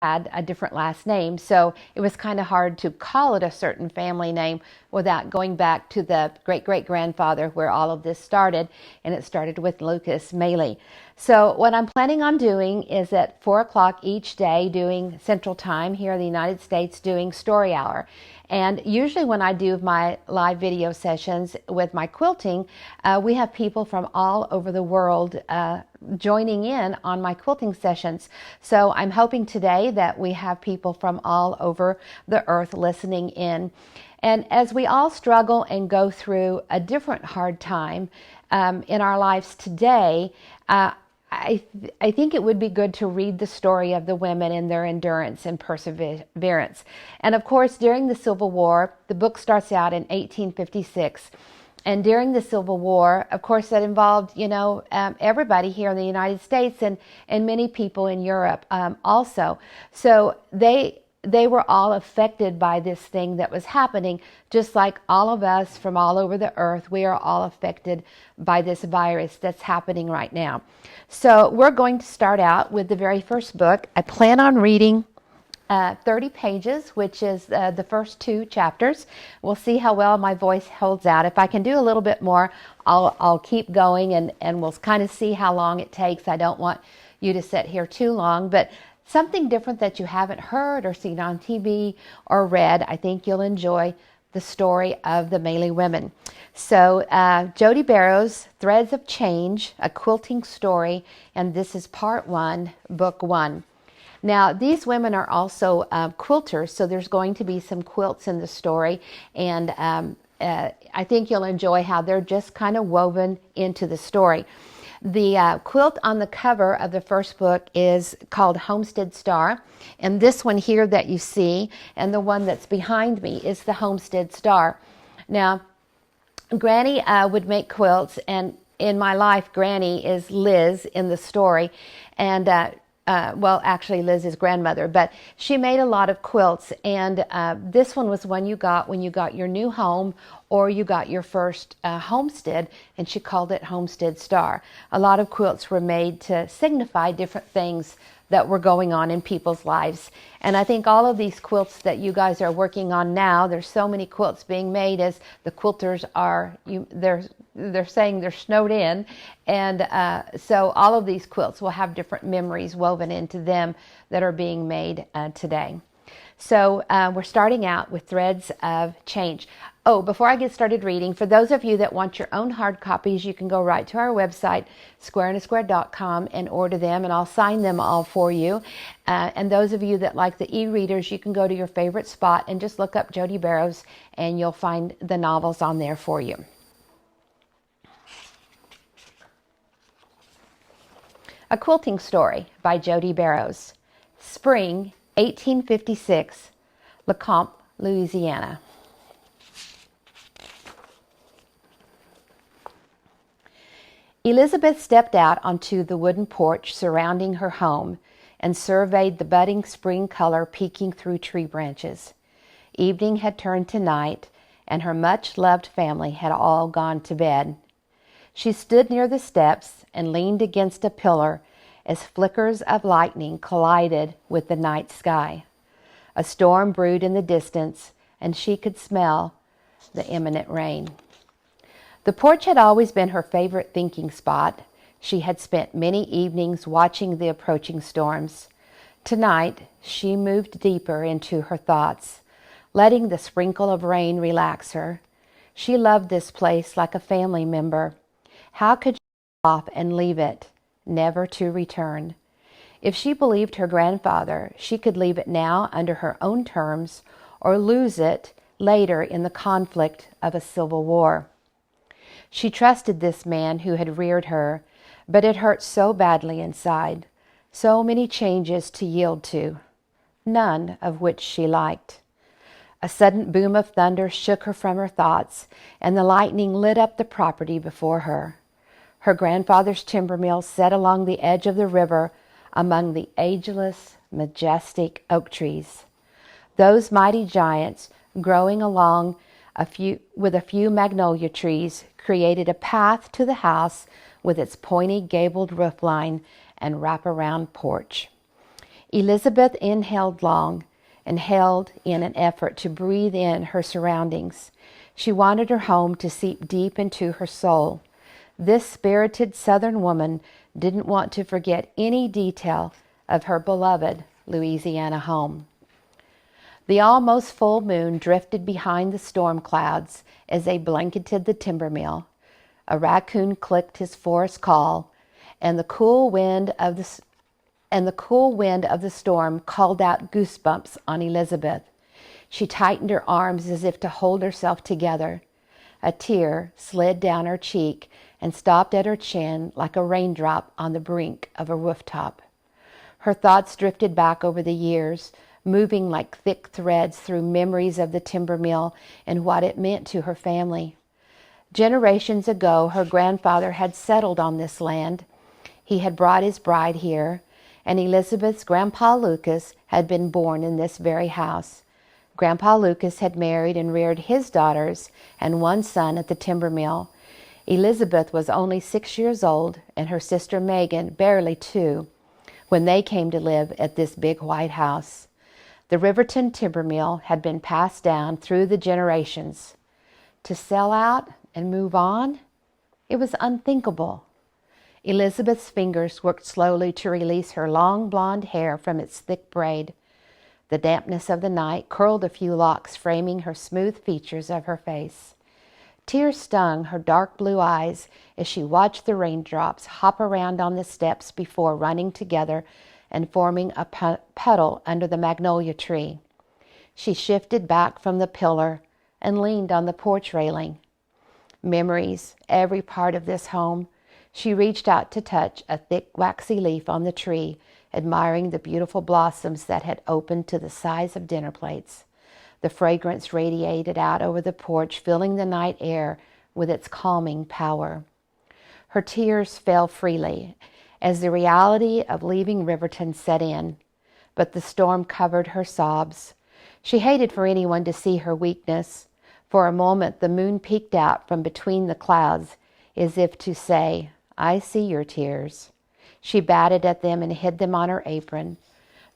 had a different last name, so it was kind of hard to call it a certain family name without going back to the great-great-grandfather where all of this started, and it started with Lucas Maley. So what I'm planning on doing is at 4 o'clock each day, doing Central Time here in the United States, doing Story Hour. And usually when I do my live video sessions with my quilting, we have people from all over the world joining in on my quilting sessions. So I'm hoping today that we have people from all over the earth listening in. And as we all struggle and go through a different hard time in our lives today, I think it would be good to read the story of the women and their endurance and perseverance. And of course, during the Civil War, the book starts out in 1856. And during the Civil War, of course, that involved, everybody here in the United States and many people in Europe also. So they were all affected by this thing that was happening, just like all of us from all over the earth. We are all affected by this virus that's happening right now. So we're going to start out with the very first book. I plan on reading 30 pages, which is the first 2 chapters. We'll see how well my voice holds out. If I can do a little bit more, I'll keep going and we'll kind of see how long it takes. I don't want you to sit here too long, but something different that you haven't heard or seen on TV or read. I think you'll enjoy the story of the Maley women. So Jodi Barrows, Threads of Change, A Quilting Story, and this is part 1, book 1. Now, these women are also quilters, so there's going to be some quilts in the story, and I think you'll enjoy how they're just kind of woven into the story. The quilt on the cover of the first book is called Homestead Star, and this one here that you see and the one that's behind me is the Homestead Star. Now, Granny would make quilts, and in my life, Granny is Liz in the story, and well, actually Liz is grandmother, but she made a lot of quilts, and this one was one you got when you got your new home or you got your first homestead, and she called it Homestead Star. A lot of quilts were made to signify different things that were going on in people's lives. And I think all of these quilts that you guys are working on now, there's so many quilts being made as the quilters are, they're saying they're snowed in. And so all of these quilts will have different memories woven into them that are being made today. So we're starting out with Threads of Change. Oh, before I get started reading, for those of you that want your own hard copies, you can go right to our website, squareandasquare.com, and order them, and I'll sign them all for you. And those of you that like the e-readers, you can go to your favorite spot and just look up Jodi Barrows, and you'll find the novels on there for you. A Quilting Story by Jodi Barrows. Spring, 1856, Lecomte, Louisiana. Elizabeth stepped out onto the wooden porch surrounding her home and surveyed the budding spring color peeking through tree branches. Evening had turned to night, and her much-loved family had all gone to bed. She stood near the steps and leaned against a pillar as flickers of lightning collided with the night sky. A storm brewed in the distance, and she could smell the imminent rain. The porch had always been her favorite thinking spot. She had spent many evenings watching the approaching storms. Tonight, she moved deeper into her thoughts, letting the sprinkle of rain relax her. She loved this place like a family member. How could she go off and leave it, never to return? If she believed her grandfather, she could leave it now under her own terms or lose it later in the conflict of a civil war. She trusted this man who had reared her, but it hurt so badly inside. So many changes to yield to, none of which she liked. A sudden boom of thunder shook her from her thoughts, and the lightning lit up the property before her. Her grandfather's timber mill sat along the edge of the river among the ageless, majestic oak trees. Those mighty giants, growing along with a few magnolia trees, created a path to the house with its pointy gabled roofline and wraparound porch. Elizabeth inhaled long and held in an effort to breathe in her surroundings. She wanted her home to seep deep into her soul. This spirited Southern woman didn't want to forget any detail of her beloved Louisiana home. The almost full moon drifted behind the storm clouds as they blanketed the timber mill. A raccoon clicked his forest call, and the cool wind of the storm called out goosebumps on Elizabeth. She tightened her arms as if to hold herself together. A tear slid down her cheek and stopped at her chin like a raindrop on the brink of a rooftop. Her thoughts drifted back over the years, moving like thick threads through memories of the timber mill and what it meant to her family. Generations ago, her grandfather had settled on this land. He had brought his bride here, and Elizabeth's grandpa Lucas had been born in this very house. Grandpa Lucas had married and reared his daughters and one son at the timber mill. Elizabeth was only 6 years old, and her sister Megan barely 2, when they came to live at this big white house. The Riverton timber mill had been passed down through the generations. To sell out and move on? It was unthinkable. Elizabeth's fingers worked slowly to release her long blonde hair from its thick braid. The dampness of the night curled a few locks, framing her smooth features of her face. Tears stung her dark blue eyes as she watched the raindrops hop around on the steps before running together and forming a puddle under the magnolia tree. She shifted back from the pillar and leaned on the porch railing. Memories, every part of this home. She reached out to touch a thick waxy leaf on the tree, admiring the beautiful blossoms that had opened to the size of dinner plates. The fragrance radiated out over the porch, filling the night air with its calming power. Her tears fell freely as the reality of leaving Riverton set in, but the storm covered her sobs. She hated for anyone to see her weakness. For a moment the moon peeked out from between the clouds, as if to say, "I see your tears." She batted at them and hid them on her apron.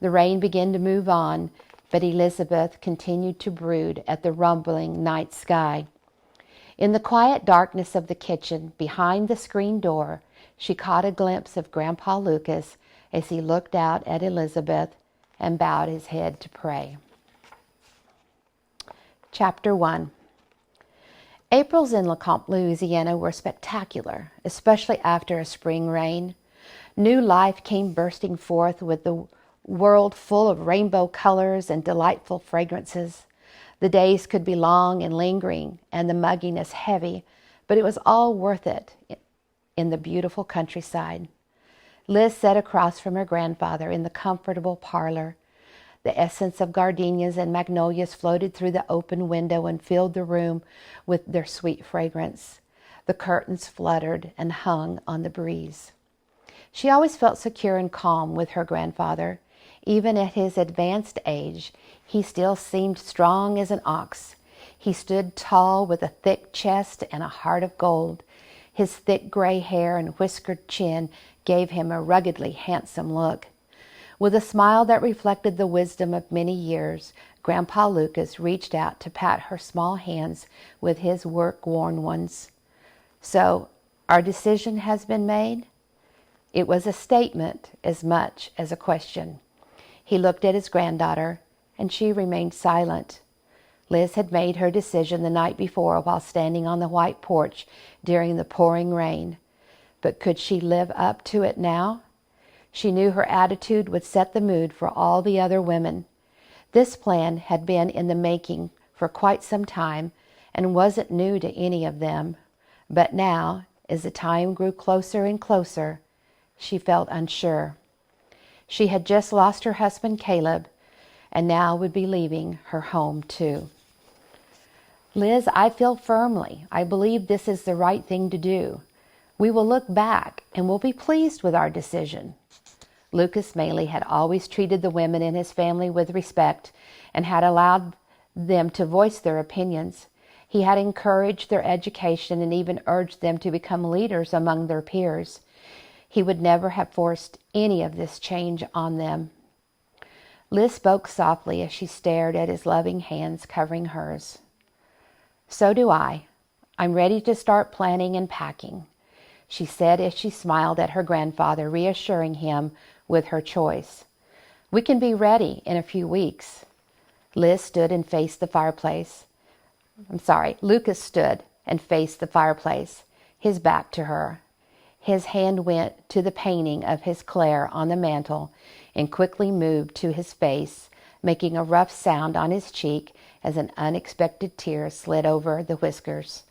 The rain began to move on, but Elizabeth continued to brood at the rumbling night sky. In the quiet darkness of the kitchen, behind the screen door, she caught a glimpse of Grandpa Lucas as he looked out at Elizabeth and bowed his head to pray. Chapter 1. Aprils in Lecomte, Louisiana were spectacular, especially after a spring rain. New life came bursting forth with the world full of rainbow colors and delightful fragrances. The days could be long and lingering and the mugginess heavy, but it was all worth it in the beautiful countryside. Liz sat across from her grandfather in the comfortable parlor. The essence of gardenias and magnolias floated through the open window and filled the room with their sweet fragrance. The curtains fluttered and hung on the breeze. She always felt secure and calm with her grandfather. Even at his advanced age, he still seemed strong as an ox. He stood tall with a thick chest and a heart of gold. His thick gray hair and whiskered chin gave him a ruggedly handsome look. With a smile that reflected the wisdom of many years, Grandpa Lucas reached out to pat her small hands with his work-worn ones. "So, our decision has been made?" It was a statement as much as a question. He looked at his granddaughter, and she remained silent. Liz had made her decision the night before while standing on the white porch during the pouring rain. But could she live up to it now? She knew her attitude would set the mood for all the other women. This plan had been in the making for quite some time and wasn't new to any of them. But now, as the time grew closer and closer, she felt unsure. She had just lost her husband Caleb, and now would be leaving her home too. "Liz, I feel firmly. I believe this is the right thing to do. We will look back and we'll be pleased with our decision." Lucas Maley had always treated the women in his family with respect and had allowed them to voice their opinions. He had encouraged their education and even urged them to become leaders among their peers. He would never have forced any of this change on them. Liz spoke softly as she stared at his loving hands covering hers. "So do I. I'm ready to start planning and packing," she said as she smiled at her grandfather, reassuring him with her choice. "We can be ready in a few weeks." Lucas stood and faced the fireplace, his back to her. His hand went to the painting of his Claire on the mantel and quickly moved to his face, making a rough sound on his cheek as an unexpected tear slid over the whiskers.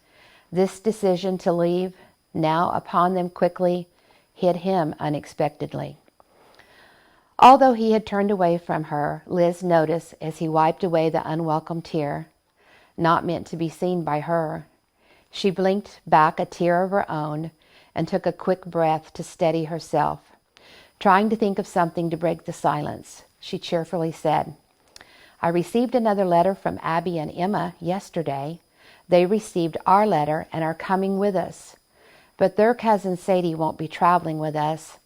This decision to leave, now upon them quickly, hit him unexpectedly. Although he had turned away from her, Liz noticed as he wiped away the unwelcome tear, not meant to be seen by her. She blinked back a tear of her own and took a quick breath to steady herself. Trying to think of something to break the silence, she cheerfully said, "I received another letter from Abby and Emma yesterday. They received our letter and are coming with us. But their cousin Sadie won't be traveling with us.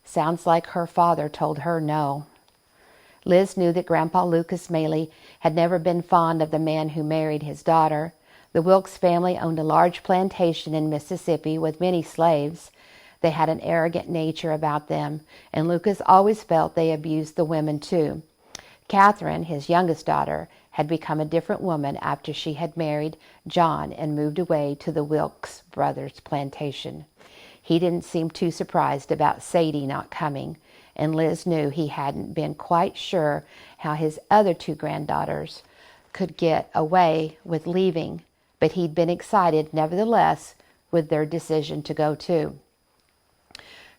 Sounds like her father told her no." Liz knew that Grandpa Lucas Maley had never been fond of the man who married his daughter. The Wilkes family owned a large plantation in Mississippi with many slaves. They had an arrogant nature about them, and Lucas always felt they abused the women too. Catherine, his youngest daughter, had become a different woman after she had married John and moved away to the Wilkes brothers' plantation. He didn't seem too surprised about Sadie not coming, and Liz knew he hadn't been quite sure how his other two granddaughters could get away with leaving, but he'd been excited nevertheless with their decision to go too.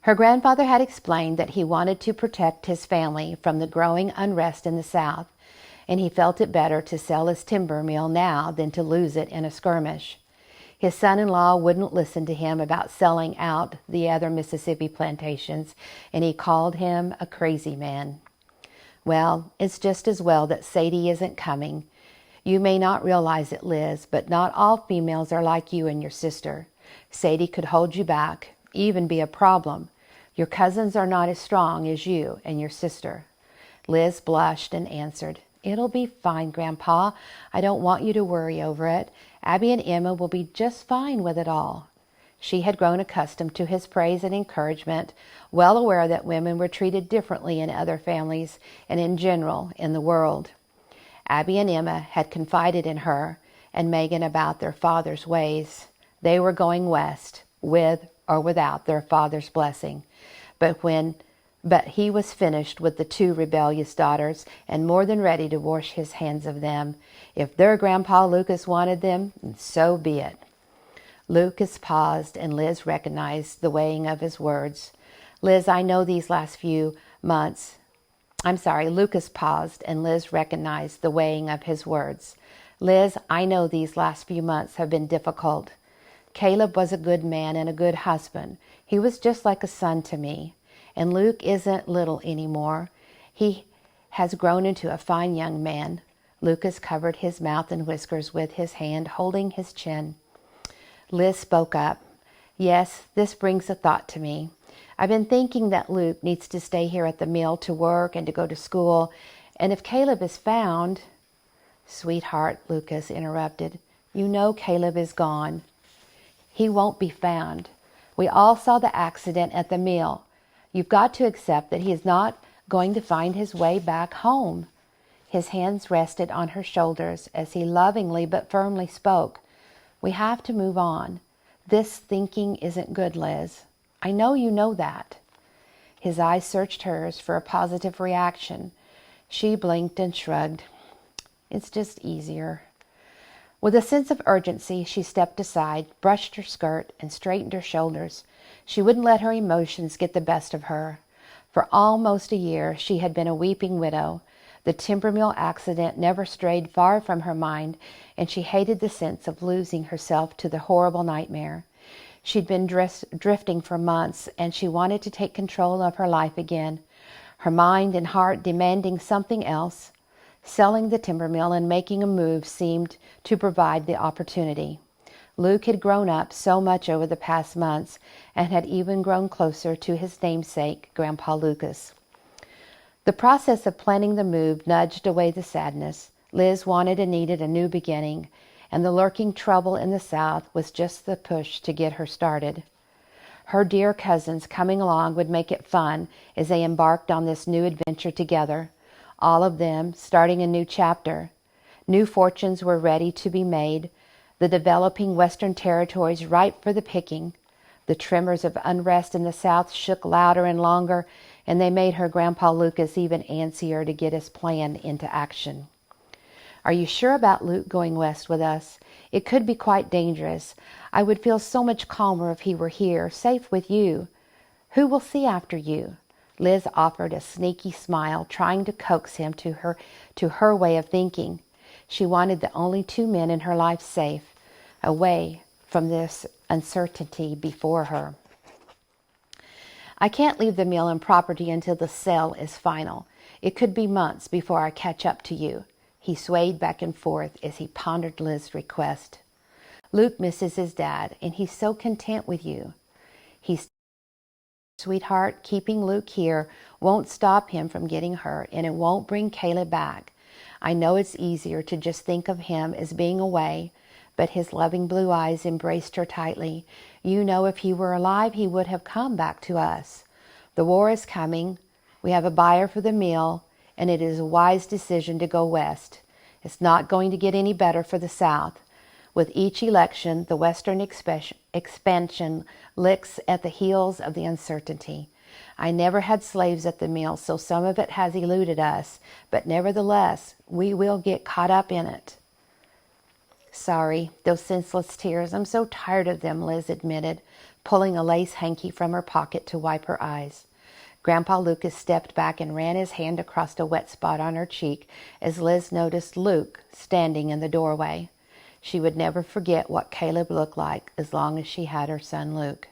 Her grandfather had explained that he wanted to protect his family from the growing unrest in the South, and he felt it better to sell his timber mill now than to lose it in a skirmish. His son-in-law wouldn't listen to him about selling out the other Mississippi plantations, and he called him a crazy man. "Well, it's just as well that Sadie isn't coming. You may not realize it, Liz, but not all females are like you and your sister. Sadie could hold you back, even be a problem. Your cousins are not as strong as you and your sister." Liz blushed and answered, "It'll be fine, Grandpa. I don't want you to worry over it. Abby and Emma will be just fine with it all." She had grown accustomed to his praise and encouragement, well aware that women were treated differently in other families and in general in the world. Abby and Emma had confided in her and Megan about their father's ways. They were going west, with or without their father's blessing. But he was finished with the two rebellious daughters and more than ready to wash his hands of them. If their Grandpa Lucas wanted them, so be it. Lucas paused and Liz recognized the weighing of his words. Lucas paused and Liz recognized the weighing of his words. "Liz, I know these last few months have been difficult. Caleb was a good man and a good husband. He was just like a son to me. And Luke isn't little anymore. He has grown into a fine young man." Lucas covered his mouth and whiskers with his hand, holding his chin. Liz spoke up. "Yes, this brings a thought to me. I've been thinking that Luke needs to stay here at the mill to work and to go to school. And if Caleb is found—" "Sweetheart," Lucas interrupted, "you know Caleb is gone. He won't be found. We all saw the accident at the mill. You've got to accept that he is not going to find his way back home." His hands rested on her shoulders as he lovingly but firmly spoke. "We have to move on. This thinking isn't good, Liz. I know you know that." His eyes searched hers for a positive reaction. She blinked and shrugged. "It's just easier." With a sense of urgency, she stepped aside, brushed her skirt, and straightened her shoulders. She wouldn't let her emotions get the best of her. For almost a year, she had been a weeping widow. The timber mill accident never strayed far from her mind, and she hated the sense of losing herself to the horrible nightmare. She'd been drifting for months, and she wanted to take control of her life again, her mind and heart demanding something else. Selling the timber mill and making a move seemed to provide the opportunity. Luke had grown up so much over the past months and had even grown closer to his namesake, Grandpa Lucas. The process of planning the move nudged away the sadness. Liz wanted and needed a new beginning, and the lurking trouble in the South was just the push to get her started. Her dear cousins coming along would make it fun as they embarked on this new adventure together, all of them starting a new chapter. New fortunes were ready to be made, the developing Western territories ripe for the picking. The tremors of unrest in the South shook louder and longer, and they made her Grandpa Lucas even antsier to get his plan into action. "Are you sure about Luke going west with us? It could be quite dangerous. I would feel so much calmer if he were here, safe with you. Who will see after you?" Liz offered a sneaky smile, trying to coax him to her way of thinking. She wanted the only two men in her life safe, away from this uncertainty before her. "I can't leave the mill and property until the sale is final. It could be months before I catch up to you." He swayed back and forth as he pondered Liz's request. "Luke misses his dad, and he's so content with you." "He's sweetheart, keeping Luke here won't stop him from getting hurt, and it won't bring Caleb back. I know it's easier to just think of him as being away," but his loving blue eyes embraced her tightly. "You know, if he were alive, he would have come back to us. The war is coming. We have a buyer for the mill, and it is a wise decision to go west. It's not going to get any better for the South. With each election, the Western expansion licks at the heels of the uncertainty. I never had slaves at the mill, so some of it has eluded us, but nevertheless, we will get caught up in it." "Sorry, those senseless tears. I'm so tired of them," Liz admitted, pulling a lace hanky from her pocket to wipe her eyes. Grandpa Lucas stepped back and ran his hand across a wet spot on her cheek as Liz noticed Luke standing in the doorway. She would never forget what Caleb looked like as long as she had her son Luke.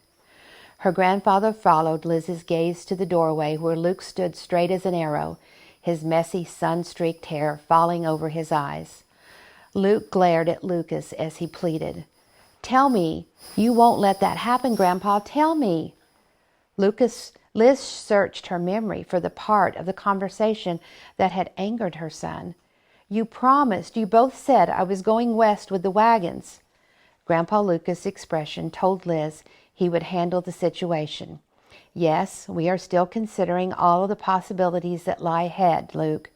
Her grandfather followed Liz's gaze to the doorway where Luke stood straight as an arrow, his messy sun-streaked hair falling over his eyes. Luke glared at Lucas as he pleaded, "Tell me, you won't let that happen, Grandpa. Tell me." Liz searched her memory for the part of the conversation that had angered her son. "You promised, you both said I was going west with the wagons." Grandpa Lucas' expression told Liz he would handle the situation. "Yes, we are still considering all of the possibilities that lie ahead, Luke.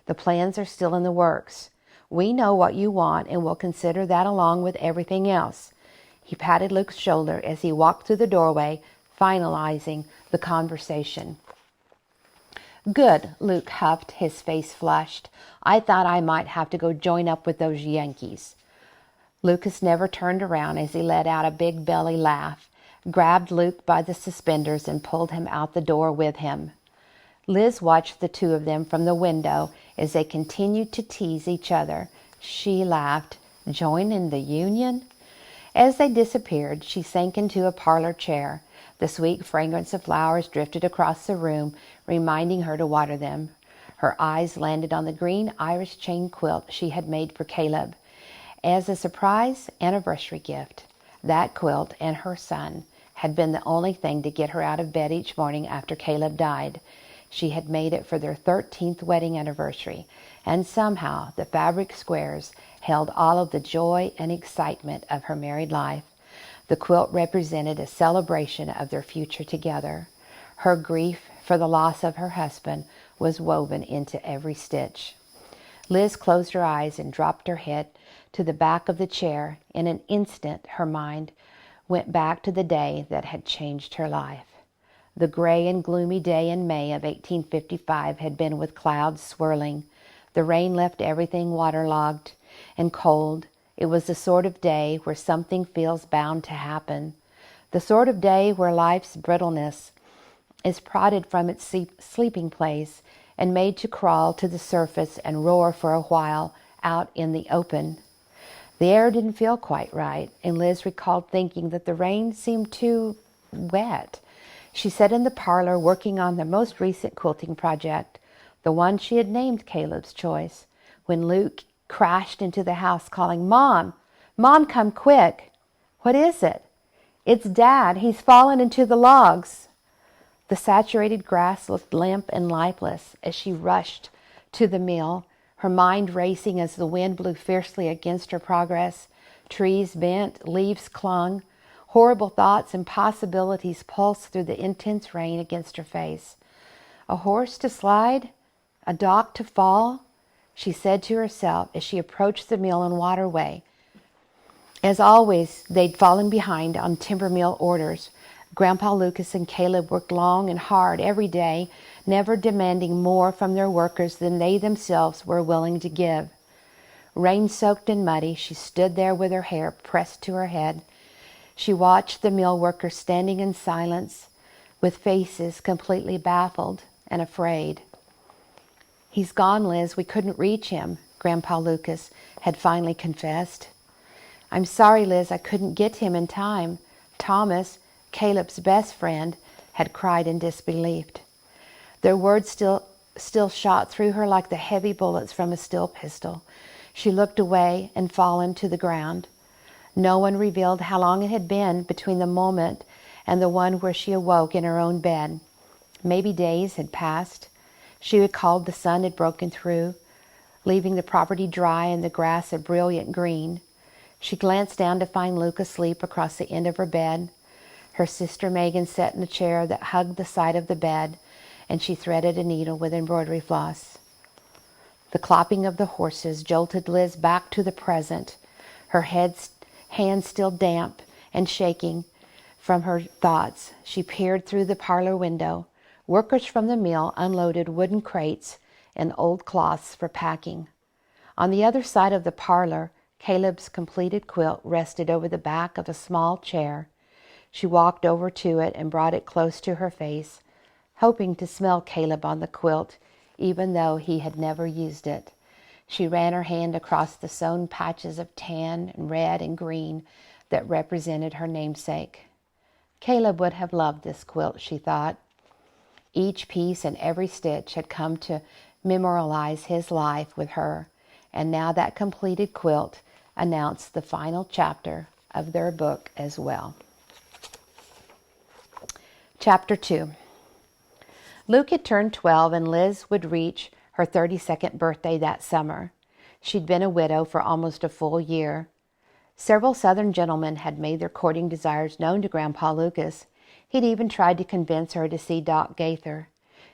The plans are still in the works. We know what you want, and we'll consider that along with everything else." He patted Luke's shoulder as he walked through the doorway, finalizing the conversation. "Good," Luke huffed, his face flushed. "I thought I might have to go join up with those Yankees." Lucas never turned around as he let out a big belly laugh, grabbed Luke by the suspenders, and pulled him out the door with him. Liz watched the two of them from the window as they continued to tease each other. She laughed. Join in the Union? As they disappeared, she sank into a parlor chair. The sweet fragrance of flowers drifted across the room, reminding her to water them. Her eyes landed on the green Irish chain quilt she had made for Caleb as a surprise anniversary gift. That quilt and her son had been the only thing to get her out of bed each morning after Caleb died. She had made it for their 13th wedding anniversary, and somehow the fabric squares held all of the joy and excitement of her married life. The quilt represented a celebration of their future together. Her grief for the loss of her husband was woven into every stitch. Liz closed her eyes and dropped her head to the back of the chair. In an instant, her mind went back to the day that had changed her life. The gray and gloomy day in May of 1855 had been with clouds swirling. The rain left everything waterlogged and cold. It was the sort of day where something feels bound to happen. The sort of day where life's brittleness is prodded from its sleeping place and made to crawl to the surface and roar for a while out in the open. The air didn't feel quite right, and Liz recalled thinking that the rain seemed too wet. She sat in the parlor working on the most recent quilting project, the one she had named Caleb's Choice, when Luke crashed into the house calling, "Mom! Mom, come quick!" "What is it?" "It's Dad. He's fallen into the logs." The saturated grass looked limp and lifeless as she rushed to the mill, her mind racing as the wind blew fiercely against her progress. Trees bent, leaves clung. Horrible thoughts and possibilities pulsed through the intense rain against her face. A horse to slide? A dock to fall? She said to herself as she approached the mill and waterway. As always, they'd fallen behind on timber mill orders. Grandpa Lucas and Caleb worked long and hard every day, never demanding more from their workers than they themselves were willing to give. Rain-soaked and muddy, she stood there with her hair pressed to her head. She watched the mill workers standing in silence, with faces completely baffled and afraid. "He's gone, Liz. We couldn't reach him," Grandpa Lucas had finally confessed. "I'm sorry, Liz. I couldn't get him in time." Thomas, Caleb's best friend, had cried in disbelief. Their words still shot through her like the heavy bullets from a steel pistol. She looked away and fallen to the ground. No one revealed how long it had been between the moment and the one where she awoke in her own bed. Maybe days had passed. She recalled the sun had broken through, leaving the property dry and the grass a brilliant green. She glanced down to find Luke asleep across the end of her bed. Her sister Megan sat in a chair that hugged the side of the bed, and she threaded a needle with embroidery floss. The clopping of the horses jolted Liz back to the present, her hands still damp and shaking from her thoughts. She peered through the parlor window. Workers from the mill unloaded wooden crates and old cloths for packing. On the other side of the parlor, Caleb's completed quilt rested over the back of a small chair. She walked over to it and brought it close to her face, hoping to smell Caleb on the quilt, even though he had never used it. She ran her hand across the sewn patches of tan and red and green that represented her namesake. Caleb would have loved this quilt, she thought. Each piece and every stitch had come to memorialize his life with her, and now that completed quilt announced the final chapter of their book as well. Chapter 2. Luke had turned 12 and Liz would reach her 32nd birthday that summer. She'd been a widow for almost a full year. Several Southern gentlemen had made their courting desires known to Grandpa Lucas. He'd even tried to convince her to see Doc Gaither.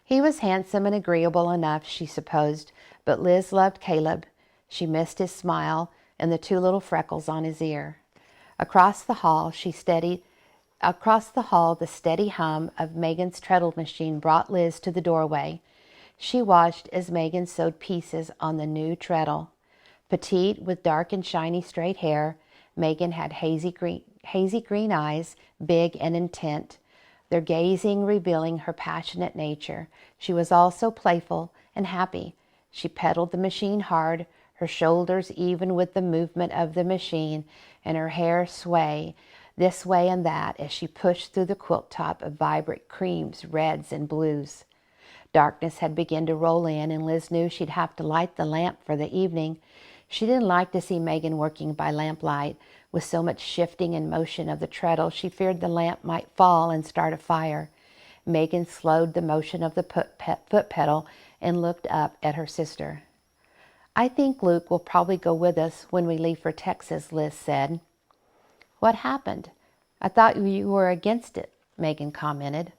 He was handsome and agreeable enough, she supposed, but Liz loved Caleb. She missed his smile and the two little freckles on his ear. Across the hall, the steady hum of Megan's treadle machine brought Liz to the doorway. She watched as Megan sewed pieces on the new treadle. Petite, with dark and shiny straight hair, Megan had hazy green eyes, big and intent, their gazing revealing her passionate nature. She was also playful and happy. She pedaled the machine hard, her shoulders even with the movement of the machine, and her hair sway this way and that as she pushed through the quilt top of vibrant creams, reds, and blues. Darkness had begun to roll in, and Liz knew she'd have to light the lamp for the evening. She didn't like to see Megan working by lamplight. With so much shifting and motion of the treadle, she feared the lamp might fall and start a fire. Megan slowed the motion of the foot pedal and looked up at her sister. "I think Luke will probably go with us when we leave for Texas," Liz said. "What happened? I thought you were against it," Megan commented.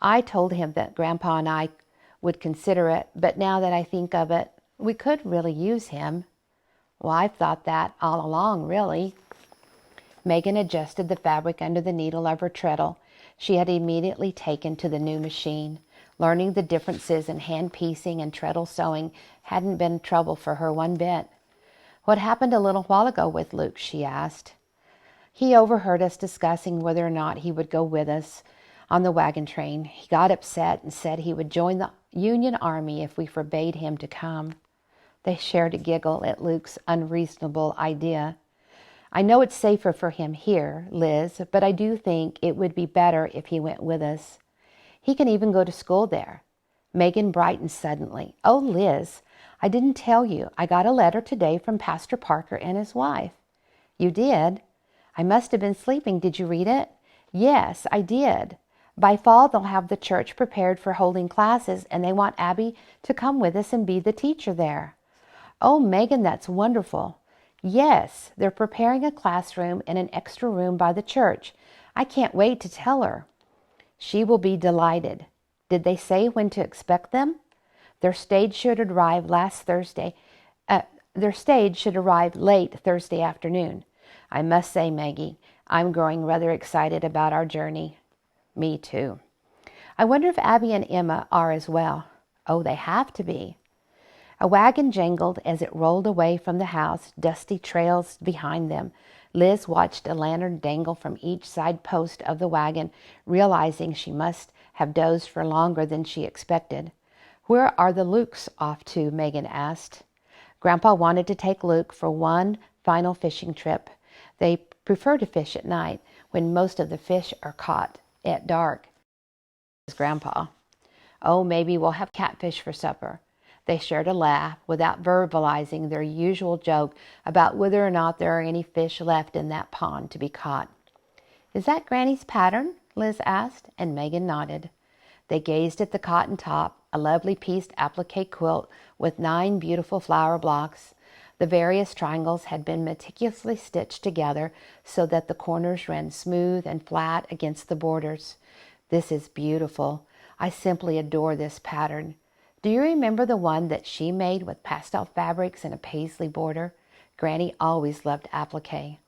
"I told him that Grandpa and I would consider it, but now that I think of it, we could really use him." "Well, I've thought that all along, really." Megan adjusted the fabric under the needle of her treadle. She had immediately taken to the new machine. Learning the differences in hand piecing and treadle sewing hadn't been trouble for her one bit. "What happened a little while ago with Luke?" she asked. "He overheard us discussing whether or not he would go with us on the wagon train. He got upset and said he would join the Union Army if we forbade him to come." They shared a giggle at Luke's unreasonable idea. "I know it's safer for him here, Liz, but I do think it would be better if he went with us. He can even go to school there." Megan brightened suddenly. "Oh, Liz, I didn't tell you. I got a letter today from Pastor Parker and his wife." "You did? I must have been sleeping. Did you read it?" "Yes, I did. By fall, they'll have the church prepared for holding classes, and they want Abby to come with us and be the teacher there. Oh, Megan, that's wonderful. Yes, they're preparing a classroom and an extra room by the church. I can't wait to tell her. She will be delighted. Did they say when to expect them? Their stage should arrive late Thursday afternoon. I must say, Maggie, I'm growing rather excited about our journey. Me too. I wonder if Abby and Emma are as well. Oh, they have to be. A wagon jangled as it rolled away from the house, dusty trails behind them. Liz watched a lantern dangle from each side post of the wagon, realizing she must have dozed for longer than she expected. Where are the Lukes off to? Megan asked. Grandpa wanted to take Luke for one final fishing trip. They prefer to fish at night when most of the fish are caught at dark. Grandpa. Oh, maybe we'll have catfish for supper. They shared a laugh without verbalizing their usual joke about whether or not there are any fish left in that pond to be caught. Is that Granny's pattern? Liz asked, and Megan nodded. They gazed at the cotton top, a lovely pieced applique quilt with 9 beautiful flower blocks. The various triangles had been meticulously stitched together so that the corners ran smooth and flat against the borders. This is beautiful. I simply adore this pattern. Do you remember the one that she made with pastel fabrics and a paisley border? Granny always loved applique.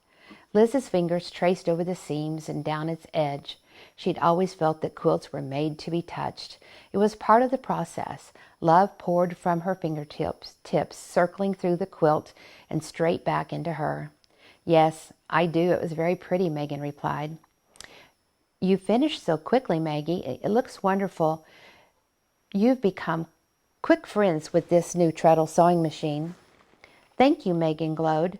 Liz's fingers traced over the seams and down its edge. She'd always felt that quilts were made to be touched. It was part of the process. Love poured from her fingertips, circling through the quilt and straight back into her. Yes, I do. It was very pretty, Megan replied. You finished so quickly, Maggie. It looks wonderful. You've become quick friends with this new treadle sewing machine. Thank you, Megan glowed.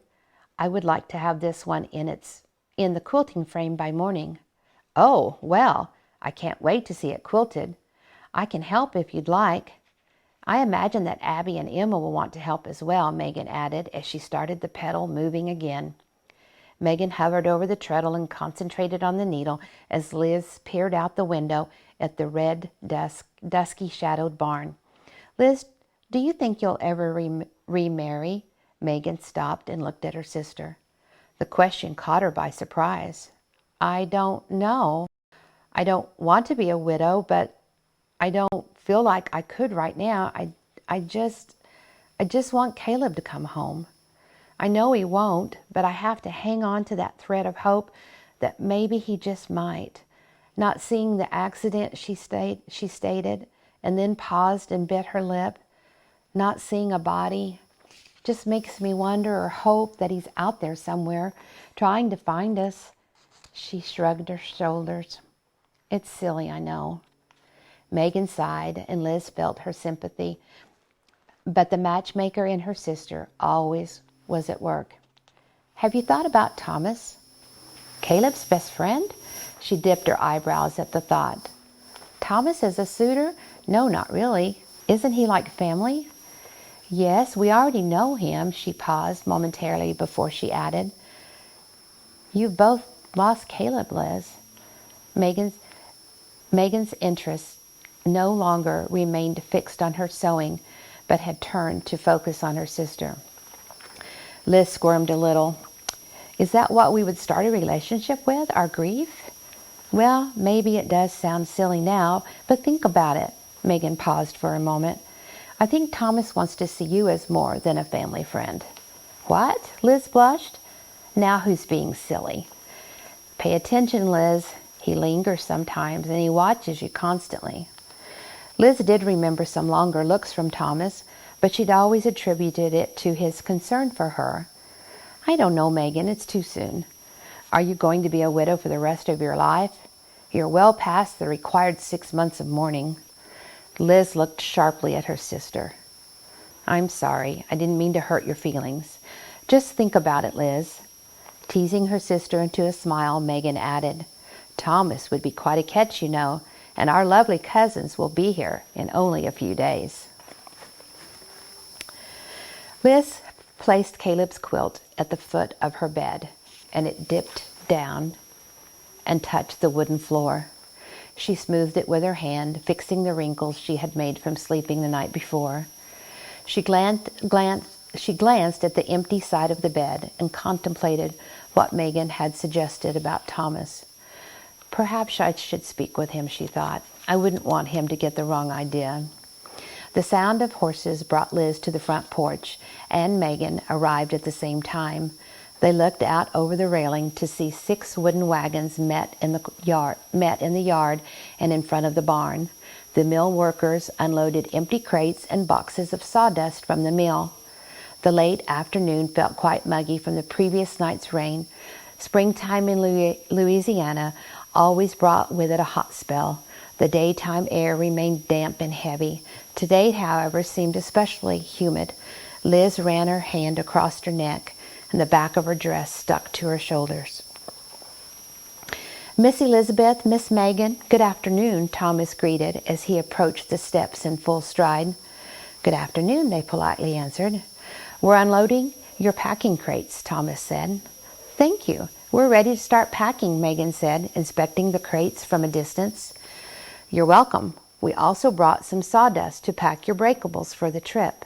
I would like to have this one in the quilting frame by morning. Oh, well, I can't wait to see it quilted. I can help if you'd like. I imagine that Abby and Emma will want to help as well, Megan added as she started the pedal moving again. Megan hovered over the treadle and concentrated on the needle as Liz peered out the window at the red, dusky shadowed barn. Liz, do you think you'll ever remarry? Megan stopped and looked at her sister. The question caught her by surprise. I don't know. I don't want to be a widow, but I don't feel like I could right now. I just want Caleb to come home. I know he won't, but I have to hang on to that thread of hope that maybe he just might. Not seeing the accident, she stated, and then paused and bit her lip. Not seeing a body just makes me wonder or hope that he's out there somewhere trying to find us. She shrugged her shoulders. It's silly, I know. Megan sighed, and Liz felt her sympathy. But the matchmaker in her sister always was at work. Have you thought about Thomas? Caleb's best friend? She dipped her eyebrows at the thought. Thomas is a suitor? No, not really. Isn't he like family? Yes, we already know him. She paused momentarily before she added. You've both lost Caleb, Liz. Megan's interest no longer remained fixed on her sewing, but had turned to focus on her sister. Liz squirmed a little. Is that what we would start a relationship with, our grief? Well, maybe it does sound silly now, but think about it. Megan paused for a moment. I think Thomas wants to see you as more than a family friend. What? Liz blushed. Now who's being silly? Pay attention, Liz. He lingers sometimes, and he watches you constantly. Liz did remember some longer looks from Thomas, but she'd always attributed it to his concern for her. I don't know, Megan. It's too soon. Are you going to be a widow for the rest of your life? You're well past the required 6 months of mourning. Liz looked sharply at her sister. I'm sorry. I didn't mean to hurt your feelings. Just think about it, Liz. Teasing her sister into a smile, Megan added, Thomas would be quite a catch, you know, and our lovely cousins will be here in only a few days. Liz placed Caleb's quilt at the foot of her bed, and it dipped down and touched the wooden floor. She smoothed it with her hand, fixing the wrinkles she had made from sleeping the night before. She glanced at the empty side of the bed and contemplated what Megan had suggested about Thomas. Perhaps I should speak with him, she thought. I wouldn't want him to get the wrong idea. The sound of horses brought Liz to the front porch, and Megan arrived at the same time. They looked out over the railing to see 6 wooden wagons met in the yard and in front of the barn. The mill workers unloaded empty crates and boxes of sawdust from the mill. The late afternoon felt quite muggy from the previous night's rain. Springtime in Louisiana always brought with it a hot spell. The daytime air remained damp and heavy. Today, however, seemed especially humid. Liz ran her hand across her neck, and the back of her dress stuck to her shoulders. Miss Elizabeth, Miss Megan, good afternoon, Thomas greeted as he approached the steps in full stride. Good afternoon, they politely answered. We're unloading your packing crates, Thomas said. Thank you. We're ready to start packing, Megan said, inspecting the crates from a distance. You're welcome. We also brought some sawdust to pack your breakables for the trip.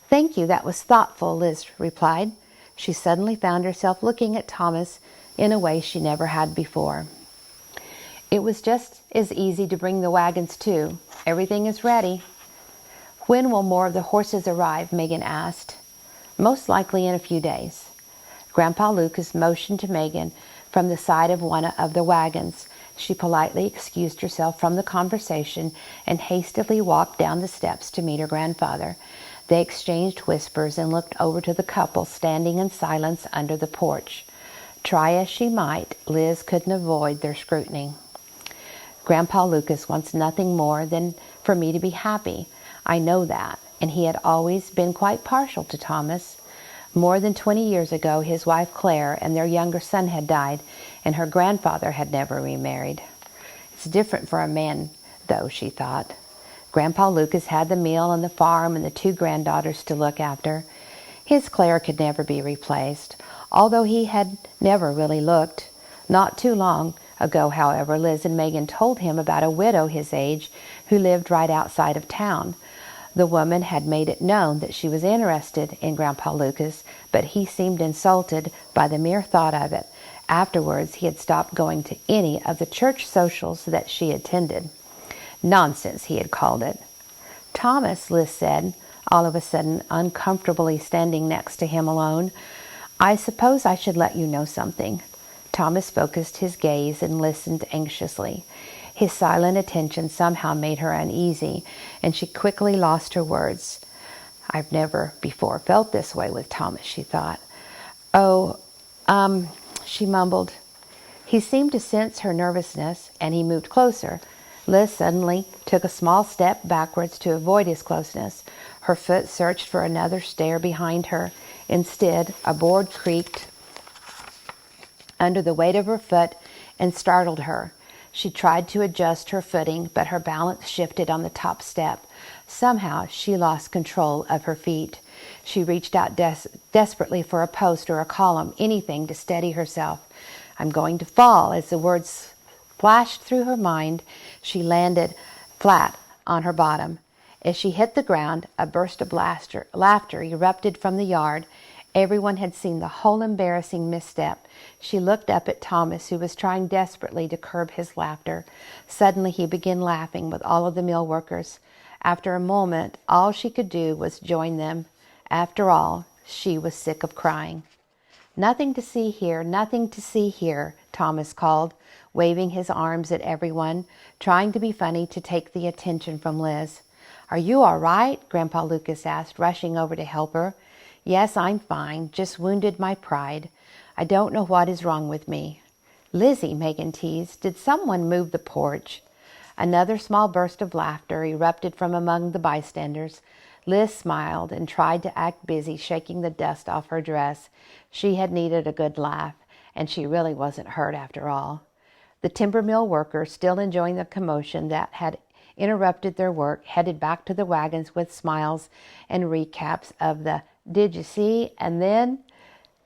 Thank you, that was thoughtful, Liz replied. She suddenly found herself looking at Thomas in a way she never had before. It was just as easy to bring the wagons too. Everything is ready. When will more of the horses arrive? Megan asked. Most likely in a few days. Grandpa Lucas motioned to Megan from the side of one of the wagons. She politely excused herself from the conversation and hastily walked down the steps to meet her grandfather. They exchanged whispers and looked over to the couple standing in silence under the porch. Try as she might, Liz couldn't avoid their scrutiny. Grandpa Lucas wants nothing more than for me to be happy. I know that, and he had always been quite partial to Thomas. More than 20 years ago, his wife Claire and their younger son had died, and her grandfather had never remarried. It's different for a man, though, she thought. Grandpa Lucas had the mill and the farm and the 2 granddaughters to look after. His Claire could never be replaced, although he had never really looked. Not too long ago, however, Liz and Megan told him about a widow his age who lived right outside of town. The woman had made it known that she was interested in Grandpa Lucas, but he seemed insulted by the mere thought of it. Afterwards, he had stopped going to any of the church socials that she attended. Nonsense, he had called it. Thomas, Liz said, all of a sudden uncomfortably standing next to him alone, I suppose I should let you know something. Thomas focused his gaze and listened anxiously. His silent attention somehow made her uneasy, and she quickly lost her words. I've never before felt this way with Thomas, she thought. She mumbled. He seemed to sense her nervousness, and he moved closer. Liz suddenly took a small step backwards to avoid his closeness. Her foot searched for another stair behind her. Instead, a board creaked under the weight of her foot and startled her. She tried to adjust her footing, but her balance shifted on the top step. Somehow, she lost control of her feet. She reached out desperately for a post or a column, anything to steady herself. I'm going to fall. As the words flashed through her mind, she landed flat on her bottom. As she hit the ground, a burst of laughter erupted from the yard. Everyone had seen the whole embarrassing misstep. She looked up at Thomas, who was trying desperately to curb his laughter. Suddenly he began laughing with all of the mill workers. After a moment, all she could do was join them. After all, she was sick of crying. Nothing to see here, nothing to see here, Thomas called, waving his arms at everyone, trying to be funny to take the attention from Liz. Are you all right? Grandpa Lucas asked, rushing over to help her. Yes, I'm fine, just wounded my pride. I don't know what is wrong with me. Lizzie, Megan teased, did someone move the porch? Another small burst of laughter erupted from among the bystanders. Liz smiled and tried to act busy, shaking the dust off her dress. She had needed a good laugh, and she really wasn't hurt after all. The timber mill workers, still enjoying the commotion that had interrupted their work, headed back to the wagons with smiles and recaps of the "Did you see?" and then,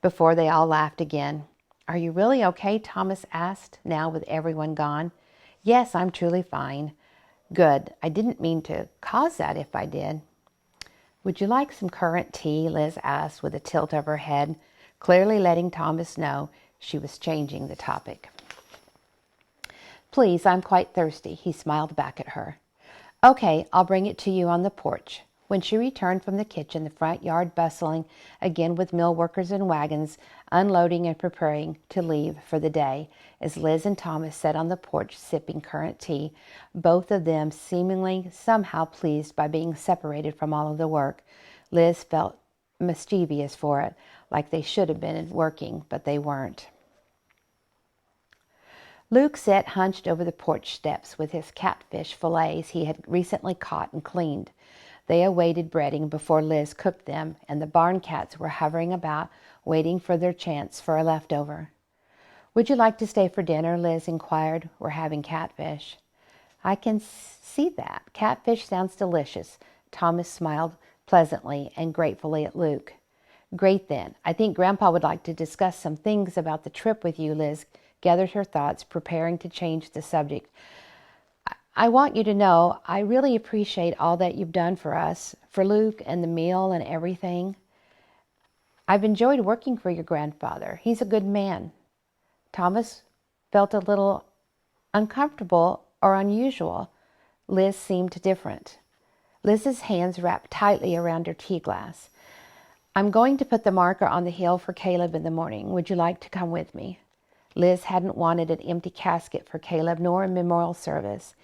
before they all laughed again. Are you really okay? Thomas asked, now with everyone gone. Yes, I'm truly fine. Good. I didn't mean to cause that if I did. Would you like some currant tea? Liz asked with a tilt of her head, clearly letting Thomas know she was changing the topic. Please, I'm quite thirsty, he smiled back at her. Okay, I'll bring it to you on the porch. When she returned from the kitchen, the front yard bustling again with mill workers and wagons, unloading and preparing to leave for the day, as Liz and Thomas sat on the porch sipping currant tea, both of them seemingly somehow pleased by being separated from all of the work. Liz felt mischievous for it, like they should have been working, but they weren't. Luke sat hunched over the porch steps with his catfish fillets he had recently caught and cleaned. They awaited breading before Liz cooked them, and the barn cats were hovering about, waiting for their chance for a leftover. Would you like to stay for dinner? Liz inquired. We're having catfish. I can see that. Catfish sounds delicious. Thomas smiled pleasantly and gratefully at Luke. Great then. I think Grandpa would like to discuss some things about the trip with you. Liz gathered her thoughts, preparing to change the subject. I want you to know I really appreciate all that you've done for us, for Luke and the meal and everything. I've enjoyed working for your grandfather. He's a good man. Thomas felt a little uncomfortable or unusual. Liz seemed different. Liz's hands wrapped tightly around her tea glass. I'm going to put the marker on the hill for Caleb in the morning. Would you like to come with me? Liz hadn't wanted an empty casket for Caleb nor a memorial service.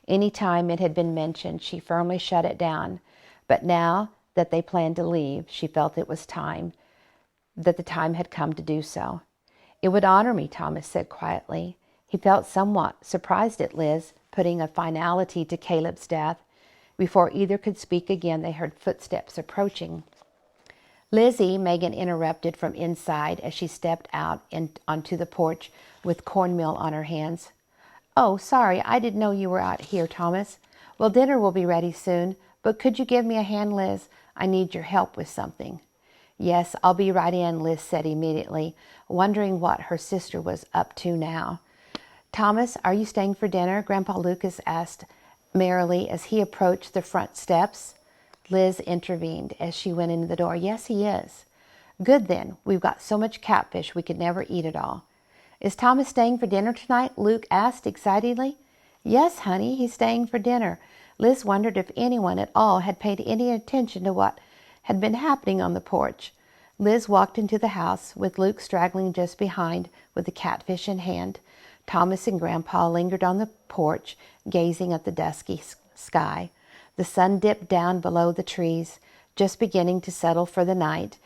Any time it had been mentioned, she firmly shut it down. But now that they planned to leave, she felt it was time, that the time had come to do so. It would honor me, Thomas said quietly. He felt somewhat surprised at Liz putting a finality to Caleb's death. Before either could speak again, they heard footsteps approaching. Lizzie, Megan interrupted from inside as she stepped out onto the porch with cornmeal on her hands. Oh, sorry, I didn't know you were out here, Thomas. Well, dinner will be ready soon, but could you give me a hand, Liz? I need your help with something. Yes, I'll be right in, Liz said immediately, wondering what her sister was up to now. Thomas, are you staying for dinner? Grandpa Lucas asked merrily as he approached the front steps. Liz intervened as she went into the door. Yes, he is. Good then. We've got so much catfish we could never eat it all. Is Thomas staying for dinner tonight? Luke asked excitedly. Yes, honey, he's staying for dinner. Liz wondered if anyone at all had paid any attention to what had been happening on the porch. Liz walked into the house, with Luke straggling just behind with the catfish in hand. Thomas and Grandpa lingered on the porch, gazing at the dusky sky. The sun dipped down below the trees, just beginning to settle for the night,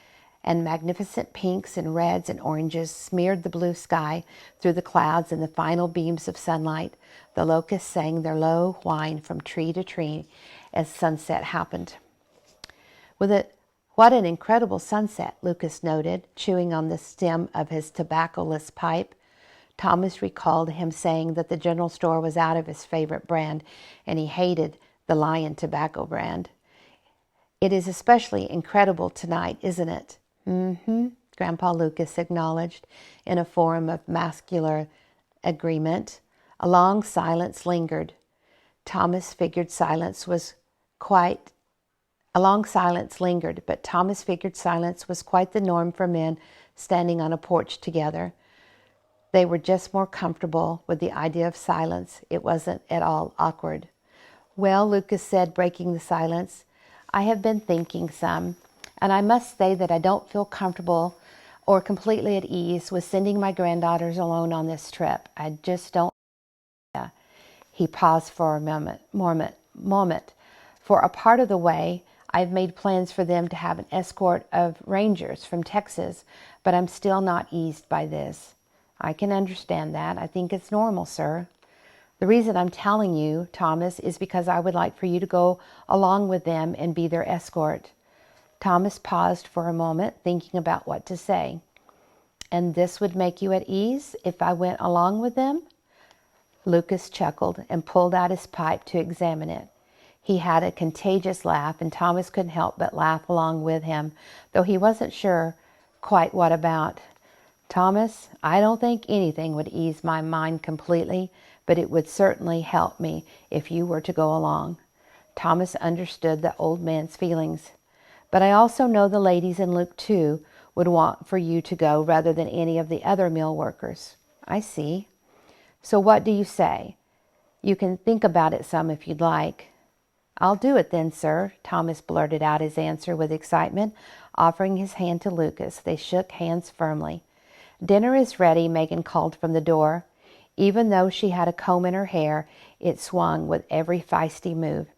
and magnificent pinks and reds and oranges smeared the blue sky through the clouds in the final beams of sunlight. The locusts sang their low whine from tree to tree as sunset happened. What an incredible sunset, Lucas noted, chewing on the stem of his tobacco-less pipe. Thomas recalled him saying that the general store was out of his favorite brand, and he hated the Lion tobacco brand. It is especially incredible tonight, isn't it? Mm-hmm, Grandpa Lucas acknowledged in a form of masculine agreement. A long silence lingered. Thomas figured silence was quite the norm for men standing on a porch together. They were just more comfortable with the idea of silence. It wasn't at all awkward. Well, Lucas said, breaking the silence, I have been thinking some, and I must say that I don't feel comfortable or completely at ease with sending my granddaughters alone on this trip. I just don't. He paused for a moment. For a part of the way, I've made plans for them to have an escort of rangers from Texas, but I'm still not eased by this. I can understand that. I think it's normal, sir. The reason I'm telling you, Thomas, is because I would like for you to go along with them and be their escort. Thomas paused for a moment, thinking about what to say. And this would make you at ease if I went along with them? Lucas chuckled and pulled out his pipe to examine it. He had a contagious laugh, and Thomas couldn't help but laugh along with him, though he wasn't sure quite what about. Thomas, I don't think anything would ease my mind completely, but it would certainly help me if you were to go along." Thomas understood the old man's feelings. "But I also know the ladies in Luke 2 would want for you to go rather than any of the other mill workers." "I see. So what do you say? You can think about it some if you'd like." "I'll do it then, sir," Thomas blurted out his answer with excitement, offering his hand to Lucas. They shook hands firmly. "Dinner is ready," Megan called from the door. Even though she had a comb in her hair, it swung with every feisty move.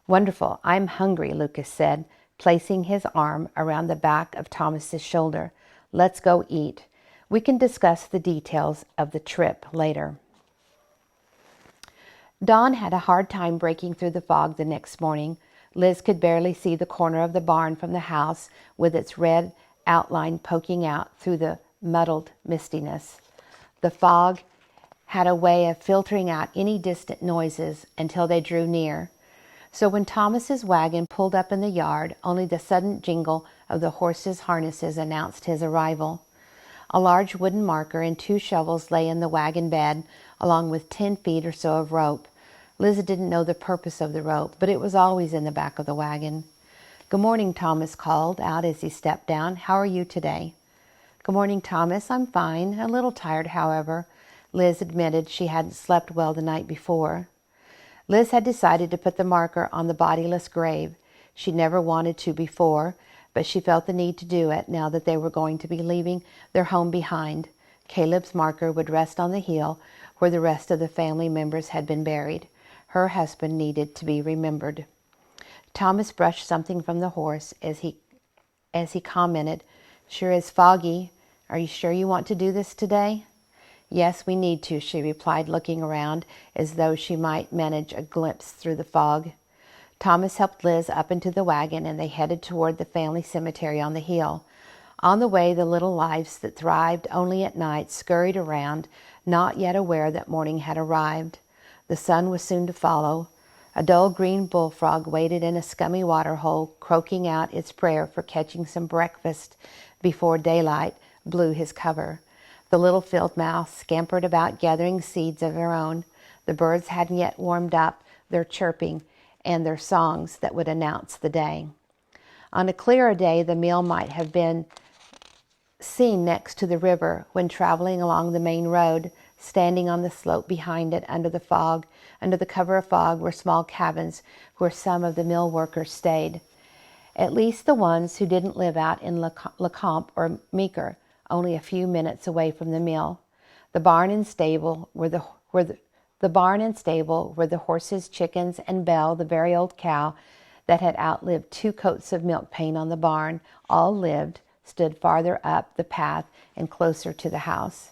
"Wonderful. I'm hungry," Lucas said, placing his arm around the back of Thomas's shoulder. "Let's go eat. We can discuss the details of the trip later." Dawn had a hard time breaking through the fog the next morning. Liz could barely see the corner of the barn from the house, with its red outline poking out through the muddled mistiness. The fog had a way of filtering out any distant noises until they drew near. So when Thomas's wagon pulled up in the yard, only the sudden jingle of the horses' harnesses announced his arrival. A large wooden marker and 2 shovels lay in the wagon bed, along with 10 feet or so of rope. Liz didn't know the purpose of the rope, but it was always in the back of the wagon. "Good morning," Thomas called out as he stepped down. "How are you today?" "Good morning, Thomas. I'm fine. A little tired, however." Liz admitted she hadn't slept well the night before. Liz had decided to put the marker on the bodiless grave. She never wanted to before, but she felt the need to do it now that they were going to be leaving their home behind. Caleb's marker would rest on the hill where the rest of the family members had been buried. Her husband needed to be remembered. Thomas brushed something from the horse as he commented, "Sure is foggy. Are you sure you want to do this today?" "Yes, we need to," she replied, looking around as though she might manage a glimpse through the fog. Thomas helped Liz up into the wagon, and they headed toward the family cemetery on the hill. On the way, the little lives that thrived only at night scurried around, not yet aware that morning had arrived. The sun was soon to follow. A dull green bullfrog waited in a scummy waterhole, croaking out its prayer for catching some breakfast before daylight blew his cover. The little field mouse scampered about gathering seeds of her own. The birds hadn't yet warmed up their chirping and their songs that would announce the day. On a clearer day, the meal might have been seen next to the river when traveling along the main road. Standing on the slope behind it under the cover of fog, were small cabins where some of the mill workers stayed. At least the ones who didn't live out in Lecomte or Meeker, only a few minutes away from the mill. The barn and stable were the horses, chickens, and Belle, the very old cow that had outlived 2 coats of milk paint on the barn, all lived, stood farther up the path and closer to the house.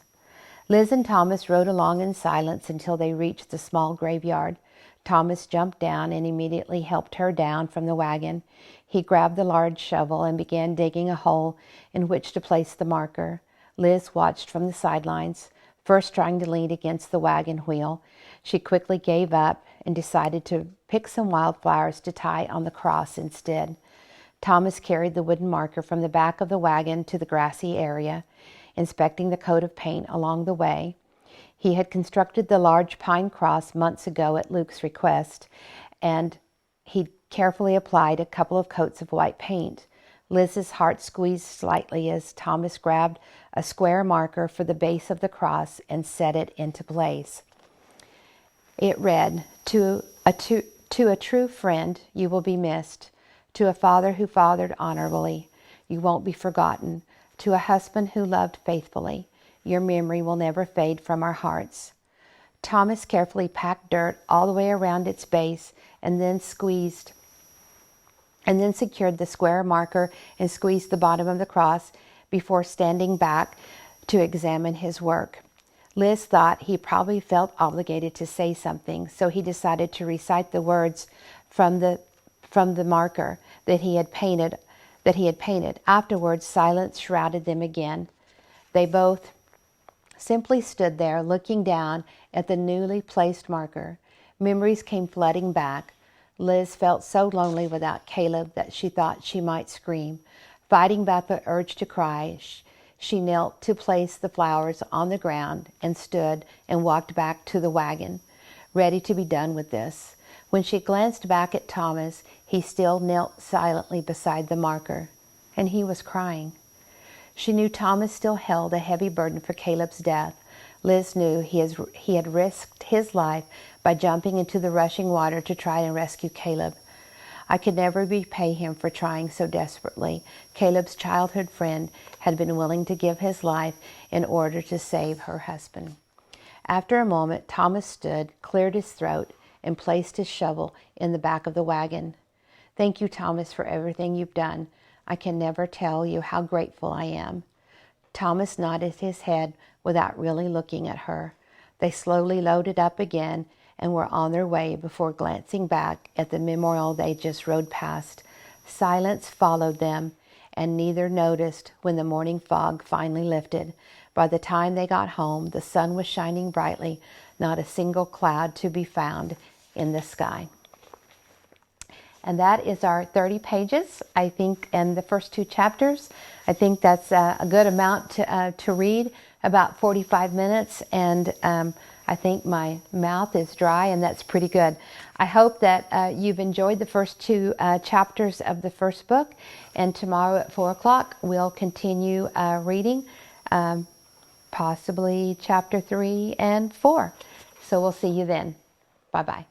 Liz and Thomas rode along in silence until they reached the small graveyard. Thomas jumped down and immediately helped her down from the wagon. He grabbed the large shovel and began digging a hole in which to place the marker. Liz watched from the sidelines, first trying to lean against the wagon wheel. She quickly gave up and decided to pick some wildflowers to tie on the cross instead. Thomas carried the wooden marker from the back of the wagon to the grassy area, inspecting the coat of paint along the way. He had constructed the large pine cross months ago at Luke's request, and he'd carefully applied a couple of coats of white paint. Liz's heart squeezed slightly as Thomas grabbed a square marker for the base of the cross and set it into place. It read, to a true friend, you will be missed. To a father who fathered honorably, you won't be forgotten. To a husband who loved faithfully, your memory will never fade from our hearts." Thomas carefully packed dirt all the way around its base and then secured the square marker and squeezed the bottom of the cross before standing back to examine his work. Liz thought he probably felt obligated to say something, so he decided to recite the words from the marker that he had painted. Afterwards, silence shrouded them again. They both simply stood there, looking down at the newly placed marker. Memories came flooding back. Liz felt so lonely without Caleb that she thought she might scream. Fighting back the urge to cry, She knelt to place the flowers on the ground and stood and walked back to the wagon, ready to be done with this. When she glanced back at Thomas, he still knelt silently beside the marker, and he was crying. She knew Thomas still held a heavy burden for Caleb's death. Liz knew he had risked his life by jumping into the rushing water to try and rescue Caleb. I could never repay him for trying so desperately. Caleb's childhood friend had been willing to give his life in order to save her husband. After a moment, Thomas stood, cleared his throat, and placed his shovel in the back of the wagon. Thank you, Thomas, for everything you've done. I can never tell you how grateful I am. Thomas nodded his head without really looking at her. They slowly loaded up again and were on their way before glancing back at the memorial they just rode past. Silence followed them, and neither noticed when the morning fog finally lifted. By the time they got home, the sun was shining brightly, not a single cloud to be found in the sky. And that is our 30 pages, I think, and the first 2 chapters. I think that's a good amount to read, about 45 minutes, and I think my mouth is dry, and that's pretty good. I hope that you've enjoyed the first 2 chapters of the first book, and tomorrow at 4 o'clock we'll continue reading, possibly chapter 3 and 4. So we'll see you then. Bye-bye.